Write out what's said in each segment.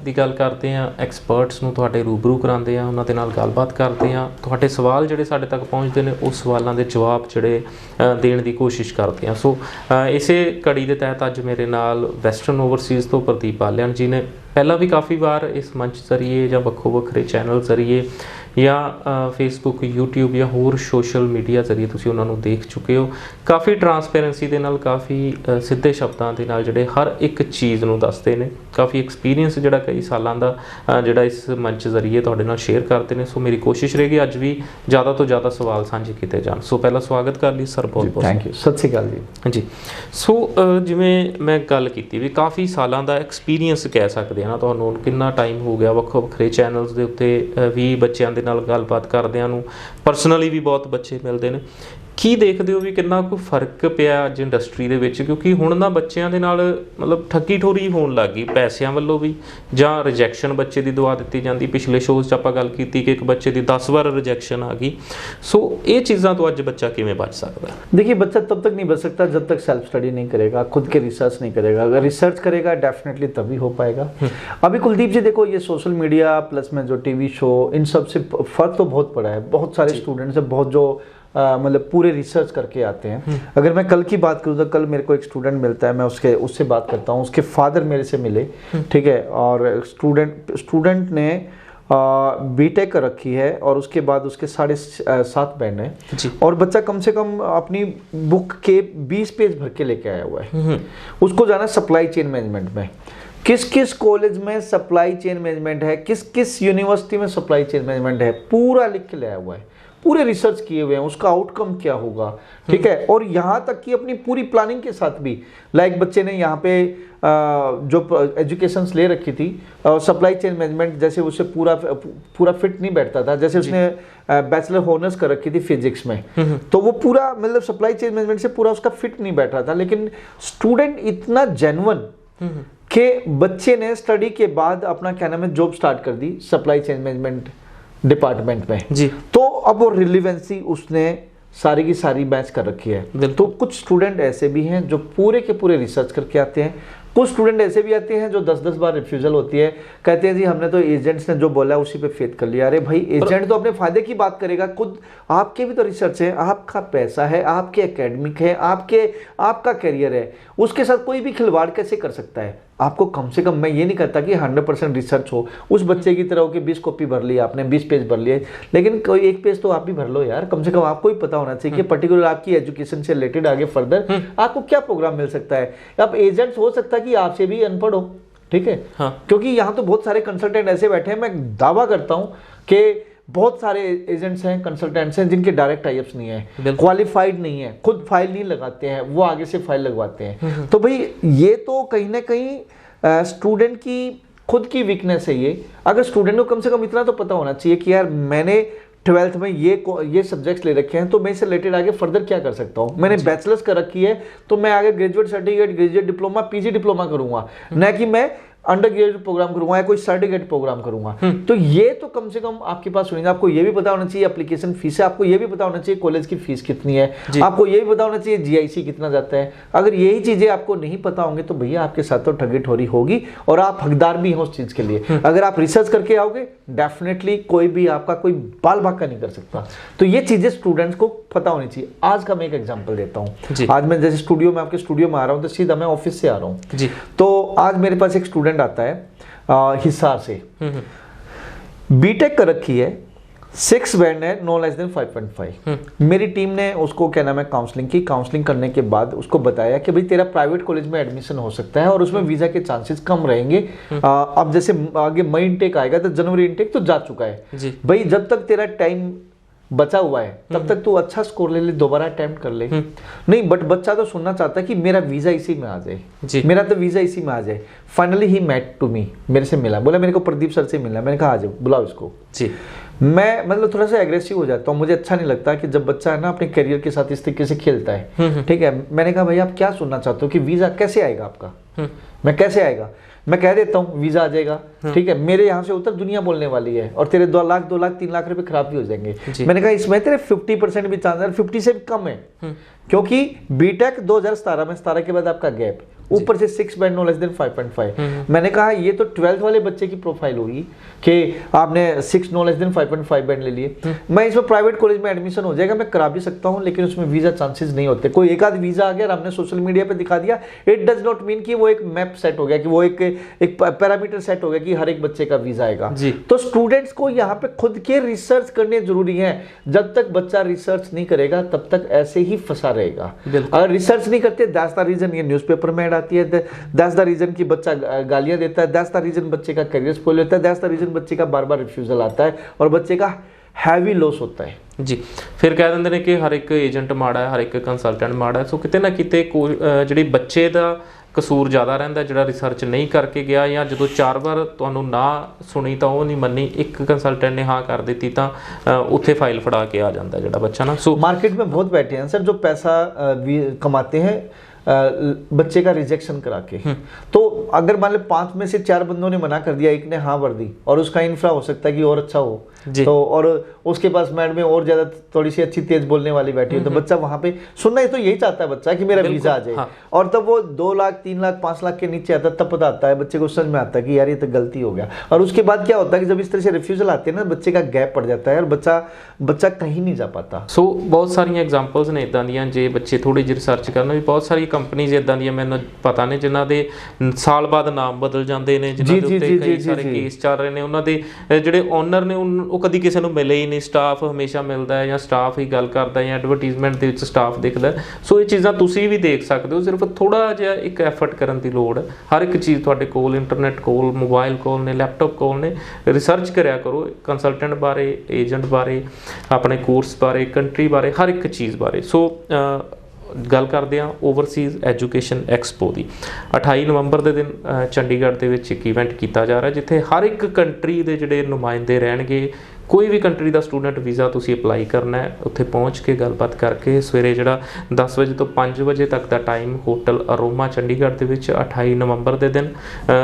ਦੀ ਗੱਲ ਕਰਦੇ ਹਾਂ, ਐਕਸਪਰਟਸ ਨੂੰ ਤੁਹਾਡੇ ਰੂਬਰੂ ਕਰਾਉਂਦੇ ਹਾਂ, ਉਹਨਾਂ ਦੇ ਨਾਲ ਗੱਲਬਾਤ ਕਰਦੇ ਹਾਂ, ਤੁਹਾਡੇ ਸਵਾਲ ਜਿਹੜੇ ਸਾਡੇ ਤੱਕ ਪਹੁੰਚਦੇ ਨੇ ਉਸ ਸਵਾਲਾਂ ਦੇ ਜਵਾਬ ਜਿਹੜੇ ਦੇਣ ਦੀ ਕੋਸ਼ਿਸ਼ ਕਰਦੇ ਹਾਂ। ਸੋ ਇਸੇ ਕੜੀ ਦੇ ਤਹਿਤ ਅੱਜ ਮੇਰੇ ਨਾਲ ਵੈਸਟਰਨ ਓਵਰਸੀਜ਼ ਤੋਂ ਪ੍ਰਦੀਪ ਬਾਲਿਆਨ ਜੀ ਨੇ। ਪਹਿਲਾਂ ਵੀ ਕਾफ़ੀ ਵਾਰ ਇਸ ਮੰਚ ਜ਼ਰੀਏ ਜਾਂ ਵੱਖੋ ਵੱਖਰੇ ਚੈਨਲ ਜ਼ਰੀਏ ਜਾਂ ਫੇਸਬੁੱਕ, ਯੂਟਿਊਬ ਜਾਂ ਹੋਰ ਸੋਸ਼ਲ ਮੀਡੀਆ ਜ਼ਰੀਏ ਤੁਸੀਂ ਉਹਨਾਂ ਨੂੰ ਦੇਖ ਚੁੱਕੇ ਹੋ। ਕਾफ़ੀ ਟਰਾਂਸਪੇਰੈਂਸੀ ਦੇ ਨਾਲ, ਕਾफ़ੀ ਸਿੱਧੇ ਸ਼ਬਦਾਂ ਦੇ ਨਾਲ ਜਿਹੜੇ ਹਰ ਇੱਕ ਚੀਜ਼ ਨੂੰ ਦੱਸਦੇ ਨੇ। ਕਾफ़ੀ ਐਕਸਪੀਰੀਅੰਸ ਜਿਹੜਾ ਕਈ ਸਾਲਾਂ ਦਾ ਜਿਹੜਾ ਇਸ ਮੰਚ ਜ਼ਰੀਏ ਤੁਹਾਡੇ ਨਾਲ ਸ਼ੇਅਰ ਕਰਦੇ ਨੇ। ਸੋ ਮੇਰੀ ਕੋਸ਼ਿਸ਼ ਰਹੇਗੀ ਅੱਜ ਵੀ ਜ਼ਿਆਦਾ ਤੋਂ ਜ਼ਿਆਦਾ ਸਵਾਲ ਸਾਂਝੇ ਕੀਤੇ ਜਾਣ। ਸੋ ਪਹਿਲਾਂ ਸਵਾਗਤ ਕਰ ਲਈ ਸਰ, ਬਹੁਤ ਬਹੁਤ ਥੈਂਕ ਯੂ। ਸਤਿ ਸ਼੍ਰੀ ਅਕਾਲ ਜੀ। ਹਾਂਜੀ, ਸੋ ਜਿਵੇਂ ਮੈਂ ਗੱਲ ਕੀਤੀ ਵੀ ਕਾफ़ੀ ਸਾਲਾਂ ਦਾ ਐਕਸਪੀਰੀਅੰਸ ਕਹਿ ਸਕਦੇ ਹਾਂ ਨਾ ਤੁਹਾਨੂੰ। ਕਿੰਨਾ ਟਾਈਮ ਹੋ ਗਿਆ ਵੱਖੋ ਵੱਖਰੇ ਚੈਨਲਸ ਦੇ ਉੱਤੇ ਵੀ ਬੱਚਿਆਂ ਦੇ ਨਾਲ ਗੱਲਬਾਤ ਕਰਦਿਆਂ ਨੂੰ, ਪਰਸਨਲੀ ਵੀ ਬਹੁਤ ਬੱਚੇ ਮਿਲਦੇ ਨੇ। ਕੀ ਦੇਖਦੇ ਹੋ ਵੀ ਕਿੰਨਾ ਕੋਈ ਫਰਕ ਪਿਆ ਅੱਜ ਇੰਡਸਟਰੀ ਦੇ ਵਿੱਚ? ਕਿਉਂਕਿ ਹੁਣ ਨਾ ਬੱਚਿਆਂ ਦੇ ਨਾਲ ਮਤਲਬ ਠੱਗੀ ਠੋਰੀ ਹੋਣ ਲੱਗ ਗਈ, ਪੈਸਿਆਂ ਵੱਲੋਂ ਵੀ, ਜਾਂ ਰਿਜੈਕਸ਼ਨ ਬੱਚੇ ਦੀ ਦਵਾ ਦਿੱਤੀ ਜਾਂਦੀ। ਪਿਛਲੇ ਸ਼ੋਅ 'ਚ ਆਪਾਂ ਗੱਲ ਕੀਤੀ ਕਿ ਇੱਕ ਬੱਚੇ ਦੀ 10 ਵਾਰ ਰਿਜੈਕਸ਼ਨ ਆ ਗਈ। ਸੋ ਇਹ ਚੀज़ां तो ਅੱਜ ਬੱਚਾ ਕਿਵੇਂ बच सकता है? देखिए, बच्चा तब तक नहीं बच सकता जब तक सेल्फ स्टडी नहीं करेगा, खुद के रिसर्च नहीं करेगा। अगर रिसर्च करेगा डेफिनेटली तभी हो पाएगा। अभी कुलदीप जी देखो, ये सोशल मीडिया प्लस में जो टीवी शो, इन सब से फ़र्क तो बहुत पड़ा है। बहुत सारे स्टूडेंट्स हैं बहुत जो मतलब पूरे रिसर्च करके आते हैं। अगर मैं कल की बात करूँ तो कल मेरे को एक स्टूडेंट मिलता है, मैं उससे बात करता हूँ। उसके फादर मेरे से मिले, ठीक है, और स्टूडेंट ने बीटेक कर रखी है और उसके बाद उसके 7.5 बैंड है और बच्चा कम से कम अपनी बुक के 20 पेज भर के लेके आया हुआ है। उसको जाना सप्लाई चेन मैनेजमेंट में, किस किस कॉलेज में सप्लाई चेन मैनेजमेंट है, किस किस यूनिवर्सिटी में सप्लाई चेन मैनेजमेंट है, पूरा लिख के लाया हुआ है। पूरे रिसर्च किए हुए हैं, उसका आउटकम क्या होगा, ठीक है। और यहाँ तक कि अपनी पूरी प्लानिंग के साथ भी, लाइक बच्चे ने यहाँ पे जो एजुकेशंस ले रखी थी सप्लाई चेन मैनेजमेंट, जैसे उसे पूरा फिट नहीं बैठता था। जैसे उसने बैचलर ऑनर्स कर रखी थी फिजिक्स में, तो वो पूरा मतलब सप्लाई चेन मैनेजमेंट से पूरा उसका फिट नहीं बैठ रहा था। लेकिन स्टूडेंट इतना जेन्युइन कि बच्चे ने स्टडी के बाद अपना क्या नाम है जॉब स्टार्ट कर दी सप्लाई चेन मैनेजमेंट डिपार्टमेंट में जी। तो अब वो रिलेवेंसी उसने सारी की सारी मैच कर रखी है। तो कुछ स्टूडेंट ऐसे भी हैं जो पूरे के पूरे रिसर्च करके आते हैं। कुछ स्टूडेंट ऐसे भी आते हैं जो 10-10 बार रिफ्यूजल होती है, कहते हैं जी हमने तो एजेंट्स ने जो बोला है उसी पे फेथ कर लिया। अरे भाई, एजेंट तो अपने फायदे की बात करेगा, खुद आपके भी तो रिसर्च है, आपका पैसा है, आपके एकेडमिक है, आपका करियर है, उसके साथ कोई भी खिलवाड़ कैसे कर सकता है? आपको कम से कम, मैं ये नहीं कहता कि 100% रिसर्च हो, उस बच्चे की तरह हो कि 20 कॉपी भर ली आपने, 20 पेज भर लिए, लेकिन कोई एक पेज तो आप भी भर लो यार। कम से कम आपको ही पता होना चाहिए कि पर्टिकुलर आपकी एजुकेशन से रिलेटेड आगे फर्दर आपको क्या प्रोग्राम मिल सकता है। अब एजेंट्स हो सकता है कि आपसे भी अनपढ़ हो, ठीक है, हाँ। क्योंकि यहाँ तो बहुत सारे कंसल्टेंट ऐसे बैठे हैं, मैं दावा करता हूँ कि बहुत सारे एजेंट्स हैं, कंसल्टेंट्स हैं जिनके डायरेक्ट टाइप्स नहीं है, क्वालिफाइड नहीं है, खुद फाइल नहीं लगाते हैं, वो आगे से फाइल लगवाते हैं। तो भाई ये तो कहीं ना कहीं स्टूडेंट की खुद की वीकनेस है ये। अगर स्टूडेंट को कम से कम इतना तो पता होना चाहिए कि यार मैंने 12th में ये सब्जेक्ट्स ले रखे हैं, तो मैं इससे रिलेटेड आगे फर्दर क्या कर सकता हूँ। मैंने बैचलर्स कर रखी है तो मैं आगे graduate certificate, graduate diploma, PG diploma करूंगा, न कि मैं अंडर ग्रेजुएट प्रोग्राम करूंगा या कोई सर्टिफिकेट प्रोग्राम करूंगा। तो ये तो कम से कम आपके पास होगा। आपको ये भी पता होना चाहिए एप्लीकेशन फीस है, आपको ये भी पता होना चाहिए कॉलेज की फीस कितनी है, आपको ये भी पता होना चाहिए जीआईसी कितना जाता है। अगर यही चीजें आपको नहीं पता होंगे तो भैया आपके साथ तो ठगी ठोरी होगी और आप हकदार भी हैं उस चीज के लिए। अगर आप रिसर्च करके आओगे डेफिनेटली कोई भी आपका कोई बाल भागा नहीं कर सकता। तो ये चीजें स्टूडेंट्स को पता होनी चाहिए। आज का मैं एक एग्जाम्पल देता हूँ। आज मैं जैसे स्टूडियो में, आपके स्टूडियो में आ रहा हूँ तो सीधा मैं ऑफिस से आ रहा हूँ। तो आज मेरे पास एक स्टूडेंट आता है हिसार से, बीटेक कर रखी है, 6 बैंड है, नो लेस देन 5.5। मेरी टीम ने उसको क्या नाम है काउंसलिंग की। काउंसलिंग करने के बाद उसको बताया कि भाई तेरा प्राइवेट कॉलेज में एडमिशन हो सकता है और उसमें वीजा के चांसेस कम रहेंगे। अब जैसे आगे मई इनटेक आएगा तो जनवरी इनटेक तो जा चुका है भाई। जब तक तेरा टाइम बचा हुआ है तब तक तू अच्छा स्कोर ले ले, दोबारा अटेम्प्ट कर ले। नहीं, बट बच्चा तो सुनना चाहता है कि मेरा वीजा इसी में आ जाए, मेरा तो वीजा इसी में आ जाए। Finally he met to me, मेरे से मिला, बोला मेरे को प्रदीप सर से मिला। मैंने कहा आ जाओ, बुलाओ इसको जी। मैं मतलब थोड़ा सा एग्रेसिव हो जाता हूँ, मुझे अच्छा नहीं लगता कि जब बच्चा है ना अपने करियर के साथ इस तरीके से खेलता है, ठीक है। मैंने कहा भाई आप क्या सुनना चाहते हो कि वीजा कैसे आएगा आपका? मैं कैसे आएगा? मैं कह देता हूँ वीजा आ जाएगा, ठीक है, मेरे यहाँ से उतर दुनिया बोलने वाली है और तेरे 2 लाख 3 लाख रुपए खराब भी हो जाएंगे। मैंने कहा इसमें तेरे 50% भी चांस है, 50 से भी कम है, क्योंकि बीटेक 2017 में, 17 के बाद आपका गैप, ऊपर से 6 बैंड नो लेस देन 5.5। मैंने कहा ये तो 12th वाले बच्चे की प्रोफाइल होगी कि आपने 6 नो लेस देन 5.5 बैंड ले लिए। मैं इसमें प्राइवेट कॉलेज में एडमिशन हो जाएगा, मैं करा भी सकता हूँ, लेकिन उसमें वीजा चांसेस नहीं होते। कोई एक आध वीजा आ गया और हमने सोशल मीडिया पे दिखा दिया, इट डज नॉट मीन कि वो एक मैप सेट हो गया, कि वो एक पैरामीटर सेट हो गया कि हर एक बच्चे का वीजा आएगा। तो स्टूडेंट्स को यहाँ पे खुद के रिसर्च करने जरूरी है। जब तक बच्चा रिसर्च नहीं करेगा तब तक ऐसे ही फंसा रहेगा। अगर रिसर्च नहीं करते, दैट्स द रीजन ये न्यूज़पेपर में ऐड आती है, दैट्स द रीजन कि बच्चा गालियां देता है, दैट्स द रीजन बच्चे का करियर स्पॉइल होता है, दैट्स द रीजन बच्चे का बार-बार रिफ्यूजल आता है और बच्चे का हैवी लॉस होता है। जी, फिर कह ਦਿੰਦੇ ਨੇ ਕਿ ਹਰ ਇੱਕ ਏਜੰਟ ਮਾੜਾ ਹੈ, ਹਰ ਇੱਕ ਕੰਸਲਟੈਂਟ ਮਾੜਾ ਹੈ। ਸੋ ਕਿਤੇ ਨਾ ਕਿਤੇ ਜਿਹੜੀ ਬੱਚੇ ਦਾ ਕਸੂਰ ਜ਼ਿਆਦਾ ਰਹਿੰਦਾ, ਜਿਹੜਾ ਰਿਸਰਚ ਨਹੀਂ ਕਰਕੇ ਗਿਆ, ਜਾਂ ਜਦੋਂ 4 ਵਾਰ ਤੁਹਾਨੂੰ ਨਾ ਸੁਣੀ ਤਾਂ ਉਹ ਨਹੀਂ ਮੰਨੀ, ਇੱਕ ਕੰਸਲਟੈਂਟ ਨੇ ਹਾਂ ਕਰ ਦਿੱਤੀ ਤਾਂ ਉੱਥੇ ਫਾਈਲ ਫੜਾ ਕੇ ਆ ਜਾਂਦਾ ਜਿਹੜਾ ਬੱਚਾ ना। सो मार्केट में बहुत बैठे हैं सर जो पैसा कमाते हैं बच्चे का रिजेक्शन करा के। तो अगर मान लो 5 में से 4 बंदों ने मना कर दिया, एक ने हाँ भर दी, और उसका इंफ्रा हो सकता है कि और अच्छा हो, तो और उसके पास मैड में और ज्यादा थोड़ी सी अच्छी तेज बोलने वाली बैठी हो, तो बच्चा वहां पे सुनना ही तो यही चाहता है बच्चा कि मेरा वीजा आ जाए। हाँ। और तब वो 2 लाख 3 लाख 5 लाख के नीचे आता है, तब पता आता है बच्चे को समझ में आता है कि यार ये तो गलती हो गया। और उसके बाद क्या होता है कि जब इस तरह से रिफ्यूजल आते हैं ना, बच्चे का गैप पड़ जाता है और बच्चा कहीं नहीं जा पाता। सो बहुत सारिया एग्जाम्पल्स ने इदां दियां, जे बच्चे थोड़ी जी रिसर्च करन भी बहुत सारी कंपनीज इदां दियां मैनूं पता ने जिन्हां दे साल बाद नाम बदल जाते हैं, जिन्हां दे उत्ते कई सारे केस चल रहे हैं, उन्हां दे जिहड़े ओनर ने ਉਹ कदी किसी ਨੂੰ मिले ही नहीं, स्टाफ हमेशा मिलता है या स्टाफ ही गल करता है या एडवरटाइजमेंट ਦੇ ਵਿੱਚ स्टाफ दिखता है। सो ये चीज़ां तुसीं भी देख सकते हो, सिर्फ थोड़ा जिहा एक एफर्ट करन दी लोड़ है। हर एक चीज़ तुहाडे कोल इंटरनेट कोल, मोबाइल कोल ने, लैपटॉप कोल ने, रिसर्च करिया करो कंसलटेंट बारे, एजेंट बारे, अपने कोर्स बारे, कंट्री बारे, हर एक चीज़ बारे। सो गल करते हैं ओवरसीज़ एजुकेशन एक्सपो की। 28 नवंबर के दिन चंडीगढ़ के एक इवेंट किया जा रहा है, जिथे हर एक कंट्री के जोड़े नुमाइंदे रहणगे। कोई भी कंट्री का स्टूडेंट वीज़ा तुसीं अप्लाई करना है, उत्थे पहुँच के गलबात करके सवेरे जिहड़ा 10 बजे तो 5 बजे तक का टाइम होटल अरोमा चंडीगढ़ के 28 नवंबर के दिन।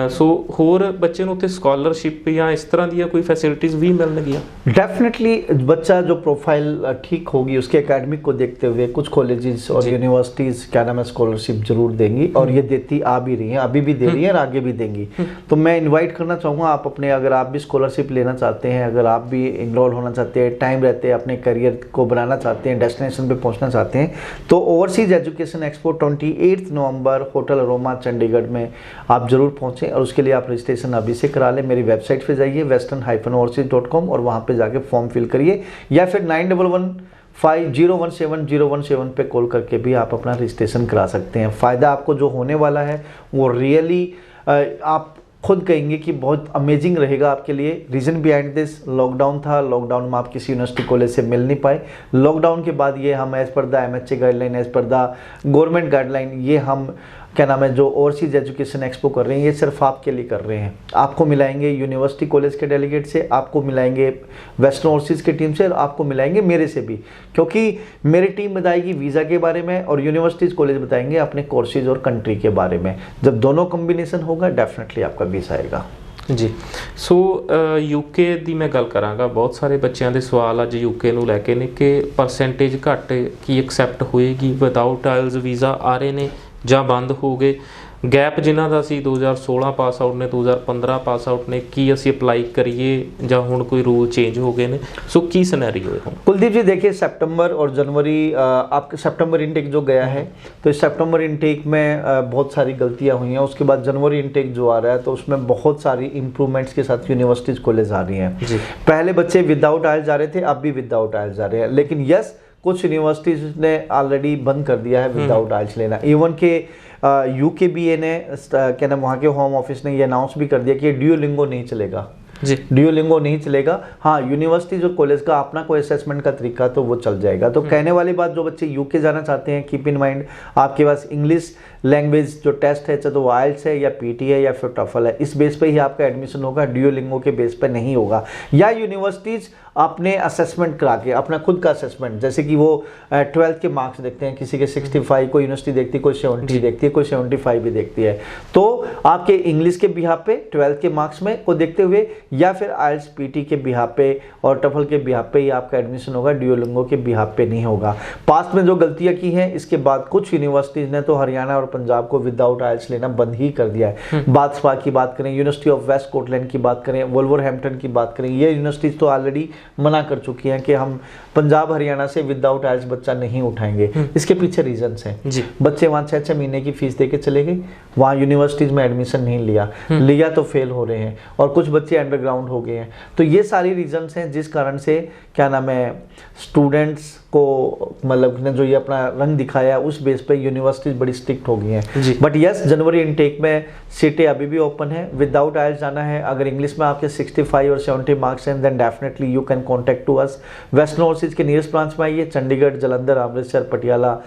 सो होर बच्चे नूं उत्थे स्कॉलरशिप या इस तरह दी कोई फैसिलिटीज़ भी मिलणगियां? डेफिनेटली बच्चा जो प्रोफाइल ठीक होगी उसके एकेडमिक को देखते हुए कुछ कॉलेजेस और यूनिवर्सिटीज़ क्या नाम है स्कॉलरशिप जरूर देंगी, और ये देती आ भी रही हैं, अभी भी दे रही हैं और आगे भी देंगी। तो मैं इन्वाइट करना चाहूँगा आप अपने, अगर आप भी स्कॉलरशिप लेना चाहते हैं, अगर आप भी इनरोल होना चाहते हैं, टाइम रहते हैं, अपने करियर को बनाना चाहते हैं, डेस्टिनेशन पे पहुंचना चाहते हैं, तो ओवरसीज एजुकेशन एक्सपो 28 नवंबर होटल अरोमा चंडीगढ़ में आप जरूर पहुंचें। और उसके लिए आप रजिस्ट्रेशन अभी से करा लें। मेरी वेबसाइट पे जाइए western-overseas.com और वहाँ पे जाके फॉर्म फिल करिए, या फिर 9115017017 पे कॉल करके भी आप अपना रजिस्ट्रेशन करा सकते हैं। फ़ायदा आपको जो होने वाला है वो रियली आप खुद कहेंगे कि बहुत अमेजिंग रहेगा आपके लिए। रीज़न बिहाइंड दिस, लॉकडाउन था, लॉकडाउन में आप किसी यूनिवर्सिटी कॉलेज से मिल नहीं पाए। लॉकडाउन के बाद ये हम as per the MHA guideline, as per the government guideline, ये हम क्या नाम है जो ओवरसीज एजुकेशन एक्सपो कर रहे हैं, ये सिर्फ आपके लिए कर रहे हैं। आपको मिलाएंगे यूनिवर्सिटी कॉलेज के डेलीगेट से, आपको मिलाएंगे वेस्टर्न ओवरसीज की टीम से, और आपको मिलाएंगे मेरे से भी, क्योंकि मेरी टीम बताएगी वीज़ा के बारे में और यूनिवर्सिटीज़ कॉलेज बताएंगे अपने कोर्सेज और कंट्री के बारे में। जब दोनों कॉम्बिनेशन होगा डेफिनेटली आपका वीज़ा आएगा। जी। सो यूके की मैं गल कराँगा, बहुत सारे बच्चों के सवाल अज यूके नूं लैके ने कि परसेंटेज घट की एक्सैप्ट होएगी, विदाउट आइल्स वीज़ा आ रहे ने ਜਾਂ ਬੰਦ ਹੋ ਗਏ। ਗੈਪ ਜਿਨ੍ਹਾਂ ਦਾ ਸੀ 2016 ਪਾਸ ਆਊਟ ਨੇ, 2015 ਪਾਸ ਆਊਟ ਨੇ, ਕੀ ਅਸੀਂ ਅਪਲਾਈ ਕਰੀਏ ਜਾਂ ਹੁਣ ਕੋਈ रूल चेंज हो गए ने? सो की सिनेरियो है? कुलदीप जी देखिए, सितंबर और जनवरी आपके सितंबर इनटेक जो गया है, तो इस सितंबर इनटेक में बहुत सारी गलतियां हुई हैं। उसके बाद जनवरी इनटेक जो आ रहा है तो उसमें बहुत सारी इंप्रूवमेंट्स के साथ यूनिवर्सिटीज़ कॉलेज आ रही हैं। पहले बच्चे विदाउट आइल्स जा रहे थे, अब भी विदाउट आइल्स जा रहे हैं, लेकिन यस कुछ यूनिवर्सिटीज़ ने ऑलरेडी बंद कर दिया है विदाउट आइल्स लेना। इवन के UKBA ने क्या नाम, वहाँ के होम ऑफिस ने ये अनाउंस भी कर दिया कि ड्यूलिंगो नहीं चलेगा जी, ड्यूलिंगो नहीं चलेगा। हाँ, यूनिवर्सिटी जो कॉलेज का अपना कोई असेसमेंट का तरीका तो वो चल जाएगा। तो कहने वाली बात, जो बच्चे यूके जाना चाहते हैं, कीप इन माइंड आपके पास इंग्लिश लैंग्वेज जो टेस्ट है, चाहे तो वो आइल्स है या PT है या फिर टफल है, इस बेस पे ही आपका एडमिशन होगा, ड्यूलिंगो के बेस पे नहीं होगा। या यूनिवर्सिटीज़ अपने असेसमेंट करा के, अपना खुद का असेसमेंट, जैसे कि वो 12th के मार्क्स देखते हैं, किसी के 65, कोई यूनिवर्सिटी देखती है, कोई 70 देखती है, कोई 75 भी देखती है। तो आपके इंग्लिश के बिहाफ पे 12th के मार्क्स में को देखते हुए या फिर आइल्स पीटी के बिहाफ पे और टफल के बिहाफ पे ही आपका एडमिशन होगा, डुओलिंगो के बिहाफ पे नहीं होगा। पास्ट में जो गलतियां की हैं इसके बाद कुछ यूनिवर्सिटीज़ ने तो हरियाणा और पंजाब को विदाउट आइल्स लेना बंद ही कर दिया है। बाथ स्पा की बात करें, यूनिवर्सिटी ऑफ वेस्ट कोटलैंड की बात करें, वुल्वरहैम्पटन की बात करें, ये यूनिवर्सिटीज़ तो ऑलरेडी मना कर चुकी हैं कि हम पंजाब हरियाणा से विदाउट आइल्स बच्चा नहीं उठाएंगे। इसके पीछे रीजंस हैं जी। बच्चे वहाँ 6-6 महीने की फीस दे के चले गए, वहाँ यूनिवर्सिटीज़ में एडमिशन नहीं लिया तो फेल हो रहे हैं, और कुछ बच्चे अंडरग्राउंड हो गए हैं। तो ये सारी रीजंस हैं जिस कारण से क्या नाम है स्टूडेंट्स को मतलब ने जो ये अपना रंग दिखाया उस बेस पे यूनिवर्सिटीज बड़ी स्ट्रिक्ट हो गई हैं। बट यस, जनवरी इनटेक में सीटें अभी भी ओपन है। विदाउट आइल्स जाना है, अगर इंग्लिश में आपके 65 और 70 मार्क्स हैं then definitely you can contact to us. Western Overseas के नियरेस्ट ब्रांच में आइए, चंडीगढ़, जलंधर, अमृतसर, पटियाला,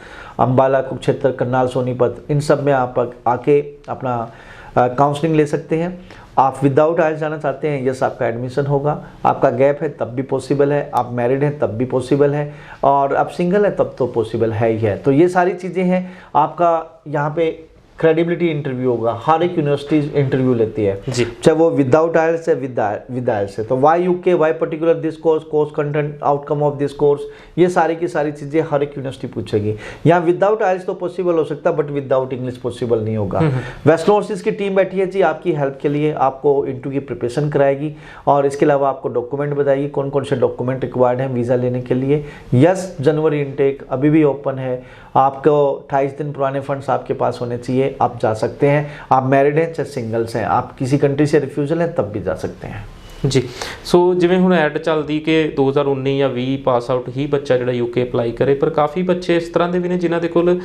अंबाला, कुरुक्षेत्र, करनाल, सोनीपत, इन सब में आप आके अपना काउंसलिंग ले सकते हैं। आप विदाउट आइल्स जाना चाहते हैं, यस आपका एडमिशन होगा। आपका गैप है तब भी पॉसिबल है, आप मैरिड हैं तब भी पॉसिबल है, और आप सिंगल हैं तब तो पॉसिबल है ही है। तो ये सारी चीज़ें हैं। आपका यहाँ पे क्रेडिबिलिटी इंटरव्यू होगा, हर एक यूनिवर्सिटी इंटरव्यू लेती है जी, चाहे वो विदाउट आइल्स है विद आइल्स है। तो why UK, why particular this course, course content, outcome of this course, ये सारी की सारी चीज़ें हर एक यूनिवर्सिटी पूछेगी। यहाँ विदाउट आइल्स तो पॉसिबल हो सकता है बट विदाउट इंग्लिश पॉसिबल नहीं होगा। वेस्टर्न ओवरसीज की टीम बैठी है जी आपकी हेल्प के लिए, आपको इंटरव्यू की प्रिपरेशन कराएगी और इसके अलावा आपको डॉक्यूमेंट बताएगी कौन कौन से डॉक्यूमेंट रिक्वायर्ड हैं वीज़ा लेने के लिए। यस, जनवरी इनटेक अभी भी ओपन है। आपको 28 दिन पुराने फंड्स आपके पास होने चाहिए, आप जा सकते हैं। आप मैरिड हैं चाहे सिंगल्स हैं, आप किसी कंट्री से रिफ्यूजल हैं तब भी जा सकते हैं जी। सो ਜਿਵੇਂ ਹੁਣ ਐਡ ਚੱਲਦੀ ਕਿ 2019 ਜਾਂ 20 ਪਾਸ ਆਊਟ ਹੀ ਬੱਚਾ ਜਿਹੜਾ ਯੂਕੇ ਅਪਲਾਈ ਕਰੇ, ਪਰ ਕਾਫੀ ਬੱਚੇ ਇਸ ਤਰ੍ਹਾਂ ਦੇ ਵੀ ਨੇ ਜਿਨ੍ਹਾਂ ਦੇ ਕੋਲ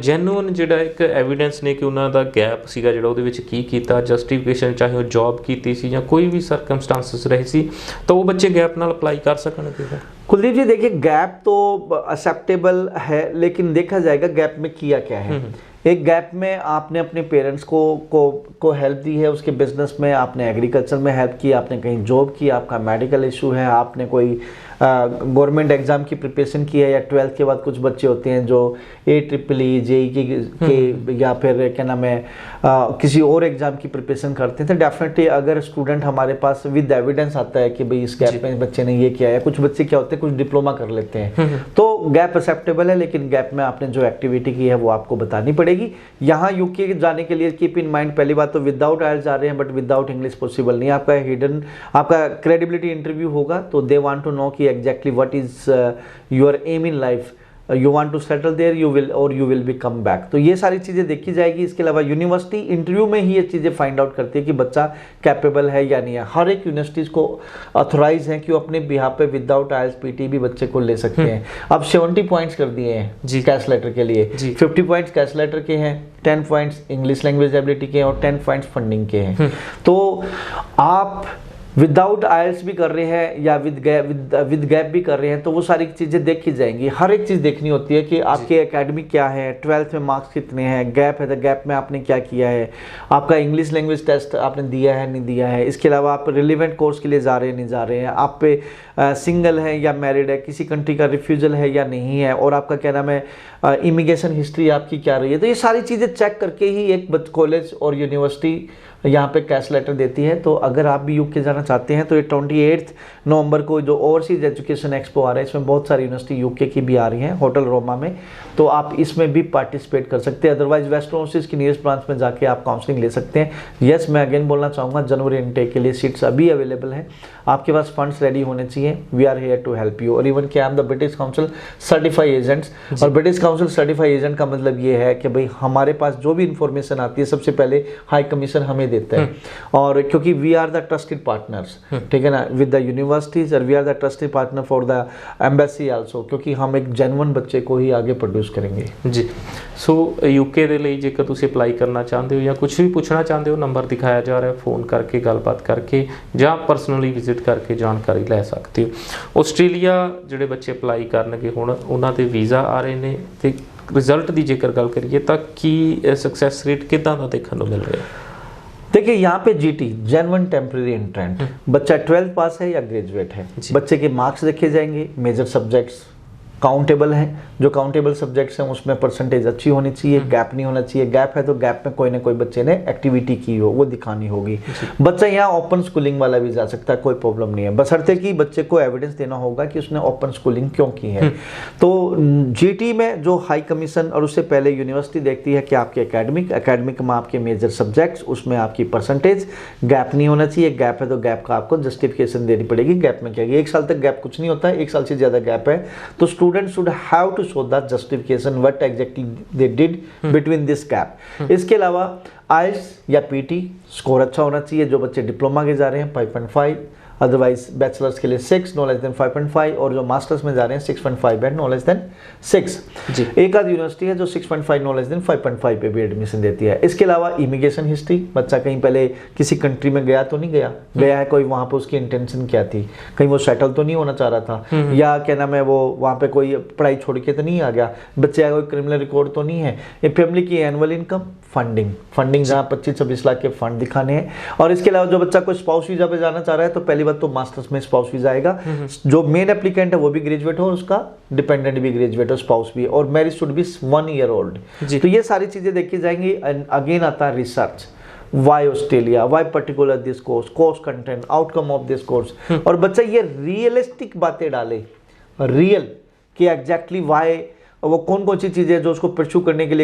ਜੈਨੂਅਨ ਜਿਹੜਾ ਇੱਕ ਐਵੀਡੈਂਸ ਨੇ ਕਿ ਉਹਨਾਂ ਦਾ ਗੈਪ ਸੀਗਾ ਜਿਹੜਾ ਉਹਦੇ ਵਿੱਚ ਕੀ ਕੀਤਾ, ਜਸਟੀਫਿਕੇਸ਼ਨ ਚਾਹੇ ਉਹ ਜੌਬ ਕੀਤੀ ਸੀ ਜਾਂ ਕੋਈ ਵੀ ਸਰਕਮਸਟੈਂसेस ਰਹੇ ਸੀ, ਤਾਂ ਉਹ ਬੱਚੇ ਗੈਪ ਨਾਲ ਅਪਲਾਈ ਕਰ ਸਕਣਗੇ। कुलदीप जी देखिए, गैप तो एक्सेप्टेबल है लेकिन देखा जाएगा गैप में किया क्या है। एक गैप में आपने अपने पेरेंट्स को हेल्प दी है, उसके बिजनेस में आपने एग्रीकल्चर में हेल्प की, आपने कहीं जॉब की, आपका मेडिकल इशू है, आपने कोई गवर्नमेंट एग्जाम की प्रिपरेशन की है, या 12th के बाद कुछ बच्चे होते हैं जो AEEE, JEE के या फिर क्या नाम है किसी और एग्जाम की प्रिपरेशन करते हैं। तो डेफिनेटली अगर स्टूडेंट हमारे पास विद एविडेंस आता है कि भाई इस गैप में बच्चे ने ये किया है, कुछ बच्चे क्या होते हैं कुछ डिप्लोमा कर लेते हैं, तो गैप एक्सेप्टेबल है, लेकिन गैप में आपने जो एक्टिविटी की है वो आपको बतानी पड़ेगी। यहाँ यूके जाने के लिए कीप इन माइंड, पहली बात तो विदाउट आइल्स जा रहे हैं बट विदाउट इंग्लिश पॉसिबल नहीं। आपका हिडन, आपका क्रेडिबिलिटी इंटरव्यू होगा, तो दे वांट टू नो कि exactly what is your aim in life, you want to settle there, you will be come back। तो ये सारी चीज़ें देखी जाएगी। इसके अलावा यूनिवर्सिटी इंटरव्यू में ही ये चीज़ें फाइंड आउट करती है कि बच्चा कैपेबल है या नहीं है। हर एक यूनिवर्सिटीज़ को ऑथोराइज है कि वो अपने बिहाफ पे विदाउट आइल्स पीटी भी बच्चे को ले सकते हैं। अब 70 पॉइंट्स कर दिए हैं कैश लेटर के लिए, 50 पॉइंट्स कैश लेटर के हैं, 10 पॉइंट्स इंग्लिश लैंग्वेज एबिलिटी के हैं और 10 पॉइंट्स फंडिंग के हैं। तो आप विदाउट आइल्स भी कर रहे हैं या विद गैप भी कर रहे हैं, तो वो सारी चीज़ें देखी जाएंगी। हर एक चीज़ देखनी होती है कि आपके एकेडमिक क्या है, 12th में मार्क्स कितने हैं, गैप है तो गैप में आपने क्या किया है, आपका इंग्लिश लैंग्वेज टेस्ट आपने दिया है नहीं दिया है, इसके अलावा आप रिलेवेंट कोर्स के लिए जा रहे हैं नहीं जा रहे हैं, आप पे सिंगल है या मैरिड है, किसी कंट्री का रिफ्यूजल है या नहीं है, और आपका क्या नाम है इमिग्रेशन हिस्ट्री आपकी क्या रही है। तो ये सारी चीज़ें चेक करके ही एक कॉलेज और यूनिवर्सिटी यहाँ पे कैश लेटर देती है। तो अगर आप भी यूके जाना चाहते हैं तो ये 28 नवंबर को जो ओवरसीज एजुकेशन एक्सपो आ रहा है, इसमें बहुत सारी यूनिवर्सिटी यूके की भी आ रही हैं होटल रोमा में, तो आप इसमें भी पार्टिसिपेट कर सकते हैं। अदरवाइज वेस्टर्न ओवरसीज की नियरेस्ट ब्रांच में जाके आप काउंसलिंग ले सकते हैं। यस, मैं अगेन बोलना चाहूँगा जनवरी इनटेक के लिए सीट्स अभी अवेलेबल हैं, आपके पास फंड्स रेडी होने चाहिए। We are here to help you. और इवन कि I am the British Council certified agents, और ब्रिटिश काउंसिल सर्टिफाइड एजेंट का मतलब ये है कि भाई हमारे पास जो भी इंफॉर्मेशन आती है सबसे पहले हाई कमीशन हमें देता है, और क्योंकि we are the trusted partners, ठीक है ना, विद द यूनिवर्सिटीज, और we are the trusted partner for the embassy also, क्योंकि हम एक जेन्युइन बच्चे को ही आगे प्रोड्यूस करेंगे जी। सो यूके ਦੇ ਲਈ ਜੇਕਰ ਤੁਸੀਂ ਅਪਲਾਈ ਕਰਨਾ ਚਾਹੁੰਦੇ ਹੋ ਜਾਂ ਕੁਝ ਵੀ ਪੁੱਛਣਾ ਚਾਹੁੰਦੇ ਹੋ, ਨੰਬਰ ਦਿਖਾਇਆ ਜਾ ਰਿਹਾ, ਫੋਨ ਕਰਕੇ ਗੱਲਬਾਤ ਕਰਕੇ ਜਾਂ ਪਰਸਨਲੀ ਵਿਜ਼ਿਟ ਕਰਕੇ ਜਾਣਕਾਰੀ ਲੈ ਸਕਦੇ ਹੋ। ਆਸਟ੍ਰੇਲੀਆ ਜਿਹੜੇ ਬੱਚੇ ਅਪਲਾਈ ਕਰਨਗੇ ਹੁਣ ਉਹਨਾਂ ਦੇ ਵੀਜ਼ਾ ਆ ਰਹੇ ਨੇ, ਤੇ ਰਿਜ਼ਲਟ ਦੀ ਜੇਕਰ ਗੱਲ ਕਰੀਏ ਤਾਂ ਕੀ ਸਕਸੈਸ ਰੇਟ ਕਿਦਾਂ ਦਾ ਦੇਖਣ ਨੂੰ ਮਿਲ ਰਿਹਾ? देखिए यहाँ पे GT जेन्युइन टेम्परेरी एंट्रेंट, बच्चा 12th पास है या ग्रेजुएट है, बच्चे के मार्क्स देखे जाएंगे, मेजर सब्जेक्ट्स काउंटेबल हैं, जो काउंटेबल सब्जेक्ट्स हैं उसमें परसेंटेज अच्छी होनी चाहिए, गैप नहीं होना चाहिए। गैप है तो गैप में कोई ना कोई बच्चे ने एक्टिविटी की हो वो दिखानी होगी। बच्चा यहाँ ओपन स्कूलिंग वाला भी जा सकता है, कोई प्रॉब्लम नहीं है, बशर्ते कि बच्चे को एविडेंस देना होगा कि उसने ओपन स्कूलिंग क्यों की है। तो जीटी में जो हाई कमीशन और उससे पहले यूनिवर्सिटी देखती है कि आपके एकेडमिक में आपके मेजर सब्जेक्ट्स, उसमें आपकी परसेंटेज, गैप नहीं होना चाहिए। गैप है तो गैप का आपको जस्टिफिकेशन देनी पड़ेगी। गैप में क्या है, 1 साल तक गैप कुछ नहीं होता है, 1 साल से ज़्यादा गैप है तो student should have to show the justification what exactly they did between this gap. इसके अलावा आइल्स या पीटी स्कोर अच्छा होना चाहिए। जो बच्चे डिप्लोमा के जा रहे हैं 5.5, अदरवाइज बैचलर्स के लिए 6, नो लेस देन 5.5, और जो मास्टर्स में जा रहे हैं 6.5 है, नो लेस देन 6। एक आध यूनिवर्सिटी है जो 6.5 नो लेस देन 5.5 पे भी एडमिशन देती है। इसके अलावा इमिग्रेशन हिस्ट्री, बच्चा कहीं पहले किसी कंट्री में गया तो नहीं गया है कोई, वहाँ पे उसकी इंटेंशन क्या थी, कहीं वो सेटल तो नहीं होना चाह रहा था, या क्या नाम है वो वहाँ पे कोई पढ़ाई छोड़ के तो नहीं आ गया, बच्चे का कोई क्रिमिनल रिकॉर्ड तो नहीं है। ये फैमिली की एनुअल इनकम, फंडिंग जहाँ 25-26 लाख के फंड दिखाने हैं। और इसके अलावा जो बच्चा कोई स्पाउस वीजा पे जाना चाह रहा है तो पहली बात तो मास्टर्स में स्पाउस वीजा आएगा। जो मेन एप्लीकेंट है वो भी ग्रेजुएट हो, उसका डिपेंडेंट भी ग्रेजुएट हो, स्पाउस भी, और marriage should be 1 year old. तो ये सारी चीजें देखी जाएंगी। अगेन आता है research, why Australia, why particular this course content, outcome of this course, और बच्चा ये रियलिस्टिक बातें डाले, रियल कि एग्जैक्टली वाई, वो कौन कौन सी चीज़ें जो उसको परस्यू करने के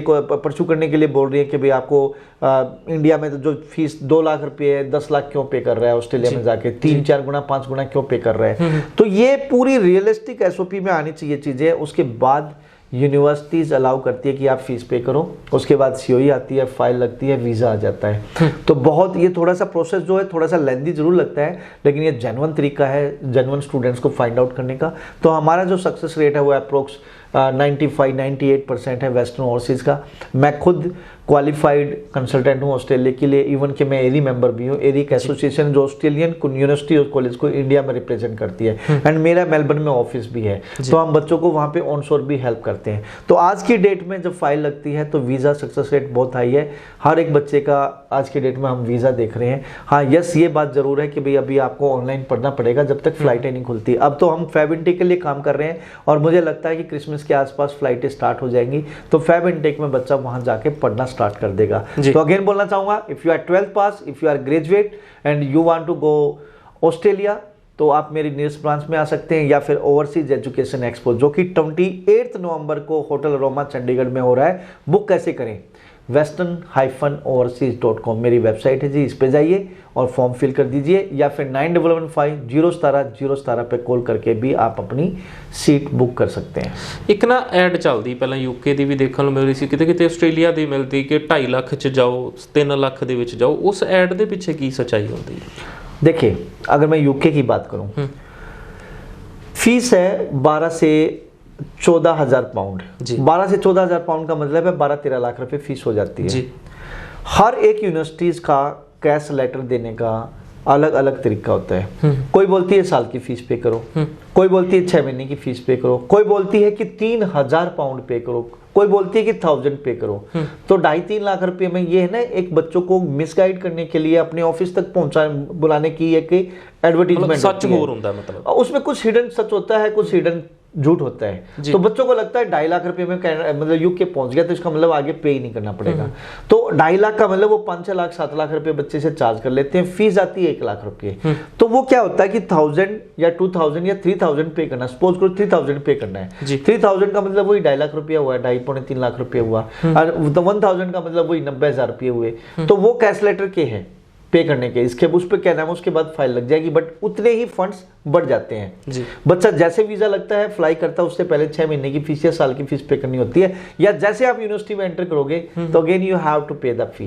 लिए बोल रही है कि भाई आपको इंडिया में तो जो फीस 2 लाख रुपए है 10 लाख क्यों पे कर रहा है, ऑस्ट्रेलिया में जाके 3-4 गुना 5 गुना क्यों पे कर रहा है। तो ये पूरी रियलिस्टिक एसओपी में आनी चाहिए चीज़ें। उसके बाद यूनिवर्सिटीज अलाउ करती है कि आप फीस पे करो, उसके बाद सीओई आती है, फाइल लगती है, वीज़ा आ जाता है। तो बहुत ये थोड़ा सा प्रोसेस जो है थोड़ा सा लेंदी जरूर लगता है, लेकिन ये जेन्युइन तरीका है जेन्युइन स्टूडेंट्स को फाइंड आउट करने का। तो हमारा जो सक्सेस रेट है वो अप्रोक्स 95-98% है वेस्टर्न ओवरसीज़ का। मैं खुद क्वालिफाइड कंसल्टेंट हूँ ऑस्ट्रेलिया के लिए, इवन कि मैं एरी मेंबर भी हूँ। एरी एक एसोसिएशन जो ऑस्ट्रेलियन यूनिवर्सिटी और कॉलेज को इंडिया में रिप्रेजेंट करती है, एंड मेरा मेलबर्न में ऑफिस भी है, तो हम बच्चों को वहाँ पे ऑन शोर भी हेल्प करते हैं। तो आज की डेट में जब फाइल लगती है तो वीज़ा सक्सेस रेट बहुत हाई है। हर एक बच्चे का आज की डेट में हम वीज़ा देख रहे हैं। हाँ यस, ये बात जरूर है कि भाई अभी आपको ऑनलाइन पढ़ना पड़ेगा जब तक फ्लाइटें नहीं खुलती। अब तो हम फैब इनटेक के लिए काम कर रहे हैं और मुझे लगता है कि क्रिसमस के आसपास फ्लाइटें स्टार्ट हो जाएंगी, तो फैब इनटेक में बच्चा वहाँ जाके पढ़ना स्टार्ट कर देगा। तो अगेन बोलना चाहूंगा, if you are 12th pass, if you are graduate and you want to go Australia, तो आप मेरी नियरेस्ट ब्रांच में आ सकते हैं, या फिर ओवरसीज एजुकेशन एक्सपो जो कि 28 नवंबर को होटल रोमा चंडीगढ़ में हो रहा है। बुक कैसे करें? western-overseas.com मेरी वेबसाइट है जी, इस पे जाइए और फॉर्म फिल कर दीजिए, या फिर 9115-017-017 पे कॉल करके भी आप अपनी सीट बुक कर सकते हैं। ਇੱਕ ਨਾ ਐਡ ਚੱਲਦੀ ਪਹਿਲਾਂ यूके ਦੀ ਵੀ ਦੇਖਣ ਨੂੰ ਮਿਲ ਰਹੀ ਸੀ, ਕਿਤੇ ਕਿਤੇ ਆਸਟ੍ਰੇਲੀਆ ਦੀ ਮਿਲਦੀ ਕਿ 2.5 ਲੱਖ ਚ ਜਾਓ, 3 ਲੱਖ ਦੇ ਵਿੱਚ ਜਾਓ। ਉਸ ਐਡ ਦੇ ਪਿੱਛੇ ਕੀ ਸੱਚਾਈ ਹੁੰਦੀ ਹੈ? देखिए, अगर मैं यूके की बात करूं, फीस है 12 से 14,000 पाउंड। 12 से 14,000 पाउंड का मतलब है 12-13 लाख रुपए फीस हो जाती है जी। हर एक यूनिवर्सिटीज का कैश लेटर देने का अलग अलग तरीका होता है। कोई बोलती है साल की फीस पे करो, कोई बोलती है 6 महीने की फीस पे करो, कोई बोलती है कि 3,000 पाउंड पे करो, कोई बोलती है कि 1000 पे करो। तो 2.5-3 लाख रुपए में ये है ना, एक बच्चों को मिसगाइड करने के लिए अपने ऑफिस तक बुलाने की एक एडवर्टीजमेंट सच हो रहा है, मतलब उसमें कुछ हिडन सच होता है, कुछ हिडन झूठ होता है। तो बच्चों को लगता है 2.5 लाख रुपए में मतलब यूके पहुंच गया तो इसका मतलब आगे पे ही नहीं करना पड़ेगा। तो 2.5 लाख का मतलब वो 5-6 लाख 7 लाख रुपए बच्चे से चार्ज कर लेते हैं। फीस आती है 1 लाख रुपए। तो वो क्या होता है कि 1000 या 2000 या 3000 पे करना, सपोज करो 3000 पे करना है। 3000 का मतलब वही 2.5 लाख रुपया हुआ, 2.5-3 लाख रुपया हुआ, और 1000 का मतलब वही 90,000 रुपये हुए। तो वो कैश लेटर के हैं पे करने के, इसके उस पर क्या नाम है, उसके बाद फाइल लग जाएगी, बट उतने ही फंड्स बढ़ जाते हैं जी। बच्चा जैसे वीजा लगता है, फ्लाई करता है, उससे पहले 6 महीने की फीस या साल की फीस पे करनी होती है, या जैसे आप यूनिवर्सिटी में एंटर करोगे तो अगेन यू हैव टू पे द फी।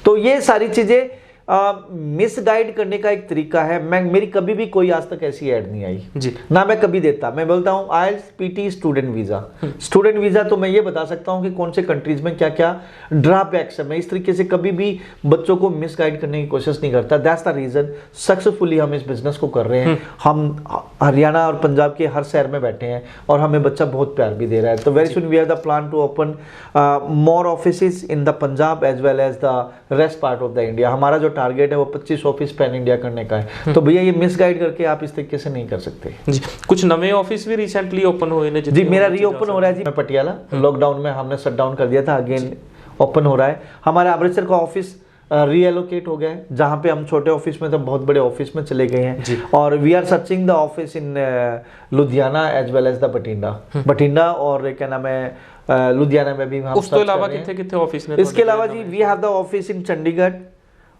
तो ये सारी चीजें मिसगाइड करने का एक तरीका है। मेरी कभी भी कोई आज तक ऐसी ऐड नहीं आई जी, ना मैं कभी देता। मैं बोलता हूँ IELTS, PTE, student visa. Student visa तो मैं ये बता सकता हूँ कि कौन से कंट्रीज में क्या क्या ड्रॉबैक्स है। मैं इस तरीके से कभी भी बच्चों को मिसगाइड करने की कोशिश नहीं करता। दैट्स द रीजन सक्सेसफुली हम इस बिजनेस को कर रहे हैं। हम हरियाणा और पंजाब के हर शहर में बैठे हैं और हमें बच्चा बहुत प्यार भी दे रहा है। तो very soon we have the plan to open more offices in the Punjab as well as the rest part of the India. हमारा जो टारगेट है वो 25 ऑफिस पैन इंडिया करने का है, तो भैया ये मिस गाइड करके आप इस तरीके से नहीं कर सकते जी। कुछ नए ऑफिस भी रिसेंटली ओपन हुए ने? जी मेरा रीओपन हो रहा है जी, मैं पटियाला लॉकडाउन में हमने शट डाउन कर दिया था, अगेन ओपन हो रहा है। हमारा अमृतसर का ऑफिस रीएलोकेट हो गया है, जहाँ पे हम छोटे ऑफिस में तो बहुत बड़े ऑफिस में चले गए हैं, और we are searching the office in Ludhiana as well as the Bathinda और क्या नाम है लुधियाना में भी हम। उस तो अलावा कितने ऑफिस ने? इसके अलावा ji we have the office in Chandigarh,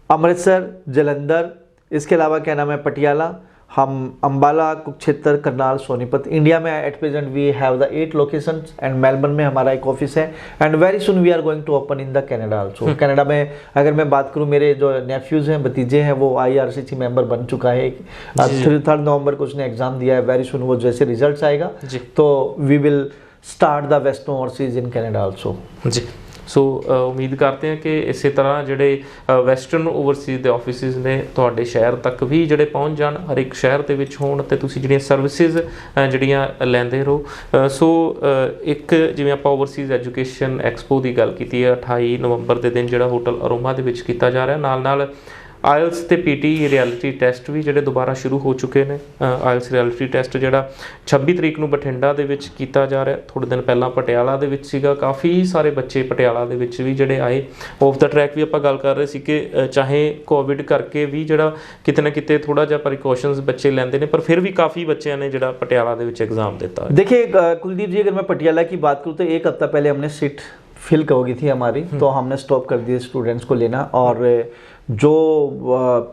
Amritsar, Jalandhar, इसके अलावा क्या नाम है पटियाला, हम अंबाला, कुरुक्षेत्र, करनाल, सोनीपत। इंडिया में at present we have the 8 locations and Melbourne में हमारा एक ऑफिस है, and very soon we are going to open in the Canada also. Canada में अगर मैं बात करूं, मेरे जो नेफ्यूज हैं, भतीजे हैं, वो IRCC मेंबर बन चुका है। 3 नवंबर को उसने एग्जाम दिया है, वेरी सुन वो जैसे रिजल्ट आएगा तो we will start the western overseas in Canada also ji. So उम्मीद करते हैं कि इसी तरह ਜਿਹੜੇ ਵੈਸਟਰਨ ਓਵਰਸੀਜ਼ ਦੇ ਆਫਿਸਿਸ ਨੇ ਤੁਹਾਡੇ ਸ਼ਹਿਰ ਤੱਕ ਵੀ ਜਿਹੜੇ ਪਹੁੰਚ ਜਾਣ, ਹਰ ਇੱਕ ਸ਼ਹਿਰ ਦੇ ਵਿੱਚ ਹੋਣ ਤੇ ਤੁਸੀਂ ਜਿਹੜੀਆਂ ਸਰਵਿਸਿਜ਼ ਜਿਹੜੀਆਂ ਲੈਂਦੇ ਰਹੋ। ਸੋ ਇੱਕ ਜਿਵੇਂ ਆਪਾਂ ਓਵਰਸੀਜ਼ ਐਜੂਕੇਸ਼ਨ ਐਕਸਪੋ ਦੀ ਗੱਲ ਕੀਤੀ ਹੈ, 28 ਨਵੰਬਰ ਦੇ ਦਿਨ ਜਿਹੜਾ ਹੋਟਲ ਅਰੋਮਾ ਦੇ ਵਿੱਚ ਕੀਤਾ ਜਾ ਰਿਹਾ, ਨਾਲ ਨਾਲ ਆਇਲਸ ਤੇ PT ਰਿਐਲਿਟੀ ਟੈਸਟ ਵੀ ਜਿਹੜੇ ਦੁਬਾਰਾ ਸ਼ੁਰੂ ਹੋ ਚੁੱਕੇ ਨੇ। ਆਇਲਸ ਰਿਐਲਿਟੀ ਟੈਸਟ ਜਿਹੜਾ 26 ਤਰੀਕ ਨੂੰ ਬਠਿੰਡਾ ਦੇ ਵਿੱਚ ਕੀਤਾ ਜਾ ਰਿਹਾ, ਥੋੜ੍ਹੇ ਦਿਨ ਪਹਿਲਾਂ ਪਟਿਆਲਾ ਦੇ ਵਿੱਚ ਸੀਗਾ। ਕਾਫੀ ਸਾਰੇ ਬੱਚੇ ਪਟਿਆਲਾ ਦੇ ਵਿੱਚ ਵੀ ਜਿਹੜੇ ਆਏ। ਆਫ ਦਾ ਟਰੈਕ ਵੀ ਆਪਾਂ ਗੱਲ ਕਰ ਰਹੇ ਸੀ ਕਿ ਚਾਹੇ ਕੋਵਿਡ ਕਰਕੇ ਵੀ ਜਿਹੜਾ ਕਿਤੇ ਨਾ ਕਿਤੇ ਥੋੜਾ ਜਿਹਾ ਪ੍ਰੀਕਾਸ਼ਨਸ ਬੱਚੇ ਲੈਂਦੇ ਨੇ, ਪਰ ਫਿਰ ਵੀ ਕਾਫੀ ਬੱਚਿਆਂ ਨੇ ਜਿਹੜਾ ਪਟਿਆਲਾ ਦੇ ਵਿੱਚ एग्जाम देता है। देखिए कुलदीप जी, अगर मैं पटियाला की बात करूँ तो 1 हफ्ता पहले हमने सीट फिल हो गई थी हमारी, तो हमने स्टॉप कर दिए स्टूडेंट्स को लेना, और जो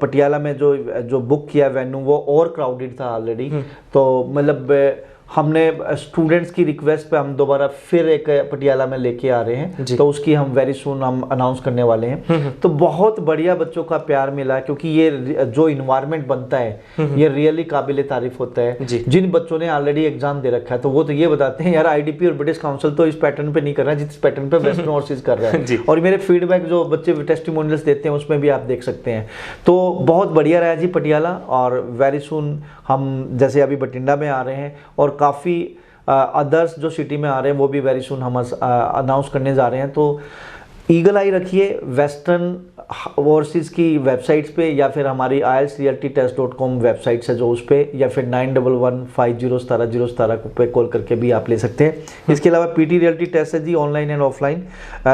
पटियाला में जो बुक किया वेन्यू वो और क्राउडेड था ऑलरेडी, तो मतलब हमने स्टूडेंट्स की रिक्वेस्ट पे हम दोबारा फिर एक पटियाला में लेके आ रहे हैं, तो उसकी हम वेरी सून हम अनाउंस करने वाले हैं। तो बहुत बढ़िया बच्चों का प्यार मिला, क्योंकि ये जो इन्वायरमेंट बनता है ये रियली काबिल तारीफ होता है। जिन बच्चों ने ऑलरेडी एग्जाम दे रखा है तो वो तो ये बताते हैं यार IDP और ब्रिटिश काउंसिल तो इस पैटर्न पे नहीं कर रहा है जिस पैटर्न पे वेस्टर्न ओवरसीज कर रहा है। और मेरे फीडबैक जो बच्चे टेस्टिमोनियल्स देते हैं उसमें भी आप देख सकते हैं। तो बहुत बढ़िया रहा जी पटियाला, और वेरी सून हम जैसे अभी बठिंडा में आ रहे हैं, और काफ़ी अदर्स जो सिटी में आ रहे हैं वो भी वेरी सुन हम अनाउंस करने जा रहे हैं। तो ईगल आई रखिए वेस्टर्न ओवरसीज़ की वेबसाइट्स पे, या फिर हमारी IELTSrealitytest.com वेबसाइट है जो उस पे, या फिर 91150707 पे कॉल करके भी आप ले सकते हैं। इसके अलावा PT रियलिटी टेस्ट है जी, ऑनलाइन एंड ऑफलाइन।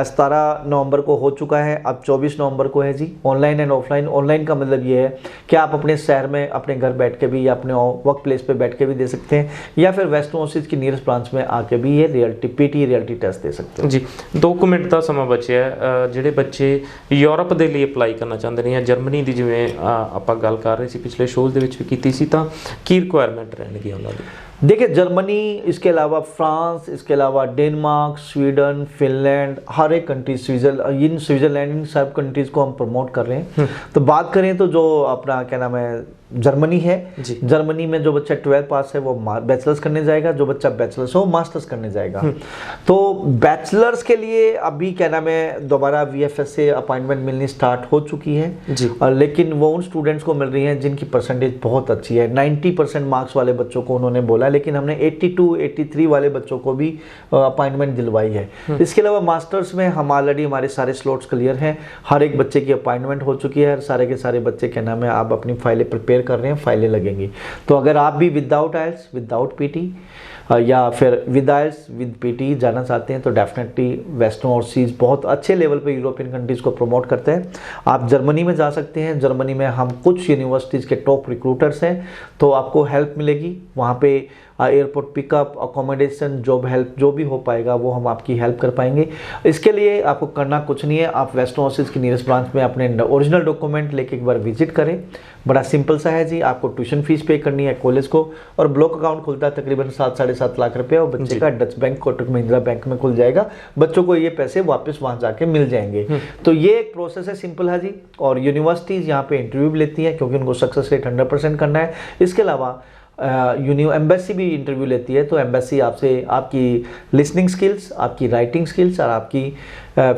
17 नवंबर को हो चुका है, अब 24 नवंबर को है जी, ऑनलाइन एंड ऑफलाइन। ऑनलाइन का मतलब ये है कि आप अपने शहर में अपने घर बैठ के भी या अपने वर्क प्लेस पे बैठ के भी दे सकते हैं, या फिर वेस्टर्न ओवरसीज़ की नियरेस्ट ब्रांच में आके भी ये PT रियलिटी टेस्ट दे सकते हैं जी। 2 मिनट का समा बचे ਜਿਹੜੇ ਬੱਚੇ ਯੂਰਪ ਦੇ ਲਈ ਅਪਲਾਈ ਕਰਨਾ ਚਾਹੁੰਦੇ ਨੇ, ਜਾਂ ਜਰਮਨੀ ਦੀ ਜਿਵੇਂ ਆਪਾਂ ਗੱਲ ਕਰ ਰਹੇ ਸੀ ਪਿਛਲੇ ਸ਼ੋਜ਼ ਦੇ ਵਿੱਚ ਵੀ ਕੀਤੀ ਸੀ, ਤਾਂ ਕੀ ਰਿਕੁਆਇਰਮੈਂਟ ਰਹਿਣਗੀ ਉਹਨਾਂ ਦੀ? देखिए जर्मनी, इसके अलावा फ्रांस, इसके अलावा डेनमार्क, स्वीडन, फिनलैंड, हर एक कंट्री, स्विट्जरलैंड, इन सब कंट्रीज़ को हम प्रमोट कर रहे हैं। तो बात करें तो जो अपना क्या नाम है जर्मनी है, जर्मनी में जो बच्चा 12 पास है वो बैचलर्स करने जाएगा, जो बच्चा बैचलर्स हो मास्टर्स करने जाएगा। तो बैचलर्स के लिए अभी क्या नाम है दोबारा VFS से अपॉइंटमेंट मिलनी स्टार्ट हो चुकी है, लेकिन वो उन स्टूडेंट्स को मिल रही है जिनकी परसेंटेज बहुत अच्छी है। 90% मार्क्स वाले बच्चों को उन्होंने बोला, लेकिन हमने 82-83 वाले बच्चों को भी अपॉइंटमेंट दिलवाई है। इसके अलावा मास्टर्स में हम ऑलरेडी हमारे सारे स्लॉट्स क्लियर हैं, हर एक बच्चे की अपॉइंटमेंट हो चुकी है, सारे के सारे बच्चे क्या नाम है आप अपनी फाइलें प्रिपेयर कर रहे हैं, फाइलें लगेंगी। तो अगर आप भी विदाउट IELTS, विदाउट PT या फिर विद IELTS विद PT जाना चाहते हैं तो डेफिनेटली वेस्टर्न ओवरसीज़ बहुत अच्छे लेवल पे यूरोपियन कंट्रीज़ को प्रमोट करते हैं। आप जर्मनी में जा सकते हैं, जर्मनी में हम कुछ यूनिवर्सिटीज़ के टॉप रिक्रूटर्स हैं, तो आपको हेल्प मिलेगी वहाँ पे। Airport pickup, accommodation, job help जो भी हो पाएगा वो हम आपकी हेल्प कर पाएंगे। इसके लिए आपको करना कुछ नहीं है, आप वेस्टर्न ओवरसीज़ की नियरेस्ट ब्रांच में अपने ओरिजिनल डॉक्यूमेंट लेके एक बार विजिट करें। बड़ा सिंपल सा है जी, आपको ट्यूशन फीस पे करनी है कॉलेज को, और ब्लॉक अकाउंट खुलता है तकरीबन 7-7.5 लाख रुपये, और बच्चे का Dutch bank, Kotak Mahindra bank में खुल जाएगा। बच्चों को ये पैसे वापस वहाँ जाके मिल जाएंगे। तो ये एक प्रोसेस है, सिंपल है जी। और यूनिवर्सिटीज़ यहाँ पे इंटरव्यू भी लेती हैं क्योंकि उनको सक्सेस रेट 100% करना है। इसके अलावा एम्बेसी भी इंटरव्यू लेती है, तो एम्बेसी आपसे आपकी लिसनिंग स्किल्स, आपकी राइटिंग स्किल्स और आपकी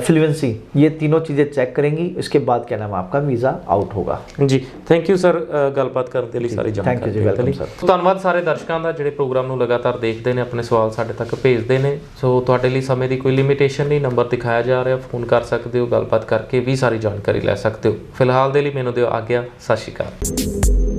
फ्लुएंसी, ये तीनों चीज़ें चेक करेंगी। इसके बाद क्या नाम आपका वीज़ा आउट होगा। ਜੀ ਥੈਂਕ ਯੂ ਸਰ ਗੱਲਬਾਤ ਕਰਨ ਦੇ ਲਈ ਸਾਰੀ ਥੈਂਕ ਯੂ ਜਾਣਕਾਰੀ ਜੀ, ਦੇਣ ਦੇ ਲਈ। Welcome sir. ਧੰਨਵਾਦ ਸਾਰੇ ਦਰਸ਼ਕਾਂ ਦਾ ਜਿਹੜੇ ਪ੍ਰੋਗਰਾਮ ਨੂੰ ਲਗਾਤਾਰ ਦੇਖਦੇ ਨੇ, ਆਪਣੇ ਸਵਾਲ ਸਾਡੇ ਤੱਕ ਭੇਜਦੇ ਨੇ। ਸੋ ਤੁਹਾਡੇ ਲਈ ਸਮੇਂ ਦੀ ਕੋਈ ਲਿਮਿਟੇਸ਼ਨ ਨਹੀਂ, ਨੰਬਰ ਦਿਖਾਇਆ ਜਾ ਰਿਹਾ, ਫੋਨ ਕਰ ਸਕਦੇ ਹੋ, ਗੱਲਬਾਤ ਕਰਕੇ ਵੀ ਸਾਰੀ ਜਾਣਕਾਰੀ ਲੈ ਸਕਦੇ ਹੋ। ਫਿਲਹਾਲ ਦੇ ਲਈ ਮੈਨੂੰ ਦਿਓ ਆਗਿਆ, ਸਤਿ ਸ਼੍ਰੀ ਅਕਾਲ।